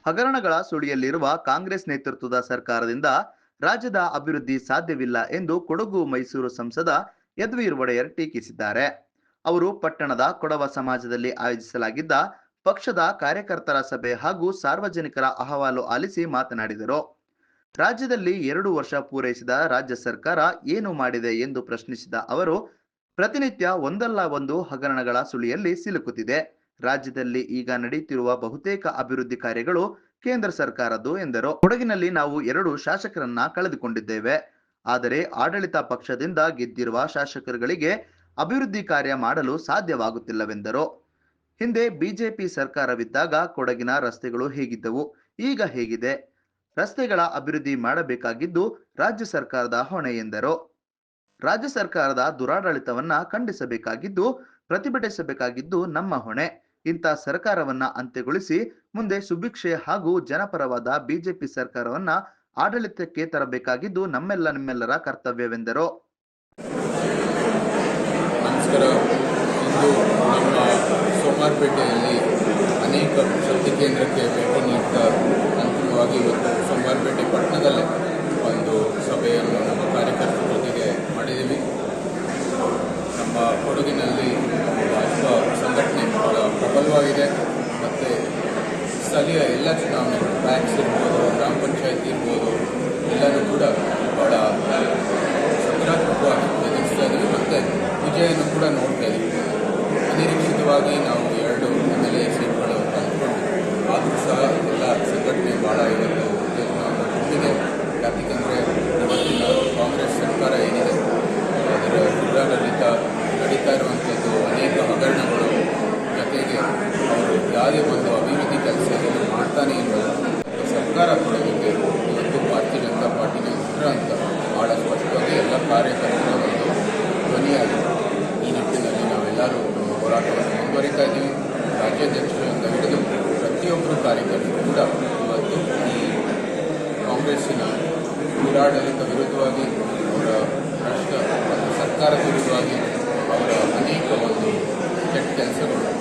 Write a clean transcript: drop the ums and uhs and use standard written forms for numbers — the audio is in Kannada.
ಹಗರಣಗಳ ಸುಳಿಯಲ್ಲಿರುವ ಕಾಂಗ್ರೆಸ್ ನೇತೃತ್ವದ ಸರ್ಕಾರದಿಂದ ರಾಜ್ಯದ ಅಭಿವೃದ್ಧಿ ಸಾಧ್ಯವಿಲ್ಲ ಎಂದು ಕೊಡಗು ಮೈಸೂರು ಸಂಸದ ಯದುವೀರ್ ಒಡೆಯರ್ ಟೀಕಿಸಿದ್ದಾರೆ. ಅವರು ಪಟ್ಟಣದ ಕೊಡವ ಸಮಾಜದಲ್ಲಿ ಆಯೋಜಿಸಲಾಗಿದ್ದ ಪಕ್ಷದ ಕಾರ್ಯಕರ್ತರ ಸಭೆ ಹಾಗೂ ಸಾರ್ವಜನಿಕರ ಅಹವಾಲು ಆಲಿಸಿ ಮಾತನಾಡಿದರು. ರಾಜ್ಯದಲ್ಲಿ 2 ವರ್ಷ ಪೂರೈಸಿದ ರಾಜ್ಯ ಸರ್ಕಾರ ಏನು ಮಾಡಿದೆ ಎಂದು ಪ್ರಶ್ನಿಸಿದ ಅವರು, ಪ್ರತಿನಿತ್ಯ ಒಂದಲ್ಲ ಒಂದು ಹಗರಣಗಳ ಸುಳಿಯಲ್ಲಿ ಸಿಲುಕುತ್ತಿದೆ. ರಾಜ್ಯದಲ್ಲಿ ಈಗ ನಡೆಯುತ್ತಿರುವ ಬಹುತೇಕ ಅಭಿವೃದ್ಧಿ ಕಾರ್ಯಗಳು ಕೇಂದ್ರ ಸರ್ಕಾರದ್ದು ಎಂದರು. ಕೊಡಗಿನಲ್ಲಿ ನಾವು 2 ಶಾಸಕರನ್ನ ಕಳೆದುಕೊಂಡಿದ್ದೇವೆ. ಆದರೆ ಆಡಳಿತ ಪಕ್ಷದಿಂದ ಗೆದ್ದಿರುವ ಶಾಸಕರುಗಳಿಗೆ ಅಭಿವೃದ್ಧಿ ಕಾರ್ಯ ಮಾಡಲು ಸಾಧ್ಯವಾಗುತ್ತಿಲ್ಲವೆಂದರು. ಹಿಂದೆ ಬಿಜೆಪಿ ಸರ್ಕಾರವಿದ್ದಾಗ ಕೊಡಗಿನ ರಸ್ತೆಗಳು ಹೇಗಿದ್ದವು, ಈಗ ಹೇಗಿದೆ? ರಸ್ತೆಗಳ ಅಭಿವೃದ್ಧಿ ಮಾಡಬೇಕಾಗಿದ್ದು ರಾಜ್ಯ ಸರ್ಕಾರದ ಹೊಣೆ ಎಂದರು. ರಾಜ್ಯ ಸರ್ಕಾರದ ದುರಾಡಳಿತವನ್ನ ಖಂಡಿಸಬೇಕಾಗಿದ್ದು, ಪ್ರತಿಭಟಿಸಬೇಕಾಗಿದ್ದು ನಮ್ಮ ಹೊಣೆ. ಇಂಥ ಸರ್ಕಾರವನ್ನ ಅಂತ್ಯಗೊಳಿಸಿ ಮುಂದೆ ಸುಭಿಕ್ಷೆ ಹಾಗೂ ಜನಪರವಾದ ಬಿಜೆಪಿ ಸರ್ಕಾರವನ್ನ ಆಡಳಿತಕ್ಕೆ ತರಬೇಕಾಗಿದ್ದು ನಿಮ್ಮೆಲ್ಲರ ಕರ್ತವ್ಯವೆಂದರು. ನಮಸ್ಕಾರ. ಇಂದು ನಮ್ಮ ಸೋಮವಾರಪೇಟೆಯಲ್ಲಿ ಅನೇಕ ಶಕ್ತಿ ಕೇಂದ್ರಕ್ಕೆ ಭೇಟಿ ನೀಡ್ತಾ ಅಂತಿಮವಾಗಿ ಇವತ್ತು ಸೋಮವಾರಪೇಟೆ ಪಟ್ಟಣದಲ್ಲೇ ಒಂದು ಸಭೆಯನ್ನು ನಮ್ಮ ಕಾರ್ಯಕರ್ತರ ಜೊತೆಗೆ ಮಾಡಿದ್ದೀವಿ. ನಮ್ಮ ಕೊಡಗಿನಲ್ಲಿ ಭಾಜಪಾ ಸಂಘಟನೆ ಬಹಳ ಪ್ರಬಲವಾಗಿದೆ ಮತ್ತು ಸ್ಥಳೀಯ ಎಲ್ಲ ಚುನಾವಣೆಗಳು ಬ್ಯಾಂಕ್ಸ್ ಇರ್ಬೋದು, ಗ್ರಾಮ ಪಂಚಾಯತಿ ಇರ್ಬೋದು, ಎಲ್ಲರೂ ಕೂಡ ಬಹಳ ಸಕಾರಾತ್ಮಕವಾಗಿ ಎದುರಿಸ್ತಾ ಇದ್ದೀವಿ ಮತ್ತು ವಿಜಯವನ್ನು ಕೂಡ ನೋಡ್ತಾ ಇದ್ದೀವಿ. ಅನಿರೀಕ್ಷಿತವಾಗಿ ನಾವು 2 MLA ಸೀಟ್ಗಳು ತಂದುಕೊಂಡು ಆದರೂ ಸಹ ಎಲ್ಲ ಸಂಘಟನೆ ಭಾಳ ಇವತ್ತು ಉದ್ಯೋಗ ಯಾಕೆಂದರೆ ಇವತ್ತಿನ ಕಾಂಗ್ರೆಸ್ ಸರ್ಕಾರ ಏನಿದೆ ಅದರ ದುರಾಡಳಿತ ನಡೀತಾ ಇರುವಂಥದ್ದು, ಅನೇಕ ಹಗರಣಗಳು, ಜೊತೆಗೆ ಅವರು ಯಾವುದೇ ಒಂದು ಅಭಿವೃದ್ಧಿ ಕೆಲಸವನ್ನು ಮಾಡ್ತಾನೆ ಇರೋದು ಸರ್ಕಾರ ಕೊಡೋದಕ್ಕೆ ಇವತ್ತು ಭಾರತೀಯ ಜನತಾ ಪಾರ್ಟಿನ ಉತ್ತರ ಅಂತ ಭಾಳ ಸ್ಪಷ್ಟವಾಗಿ ಎಲ್ಲ ಕಾರ್ಯಕರ್ತರ ಒಂದು ಧ್ವನಿಯಾಗಿದೆ. ಈ ನಿಟ್ಟಿನಲ್ಲಿ ನಾವೆಲ್ಲರೂ ನಮ್ಮ ಹೋರಾಟವನ್ನು ಮುಂದುವರಿತಾ ಇದ್ದೀವಿ. ರಾಜ್ಯಾಧ್ಯಕ್ಷರಿಂದ ಹಿಡಿದು ಪ್ರತಿಯೊಬ್ಬರು ಕಾರ್ಯಕರ್ತರು ಕೂಡ ಇವತ್ತು ಈ ಕಾಂಗ್ರೆಸ್ಸಿನ ದುರಾಡಳಿತ ವಿರುದ್ಧವಾಗಿ, ಅವರ ಭ್ರಷ್ಟ ಸರ್ಕಾರ ವಿರುದ್ಧವಾಗಿ, ಅವರ ಅನೇಕ ಒಂದು ಕೆಟ್ಟ ಕೆಲಸಗಳು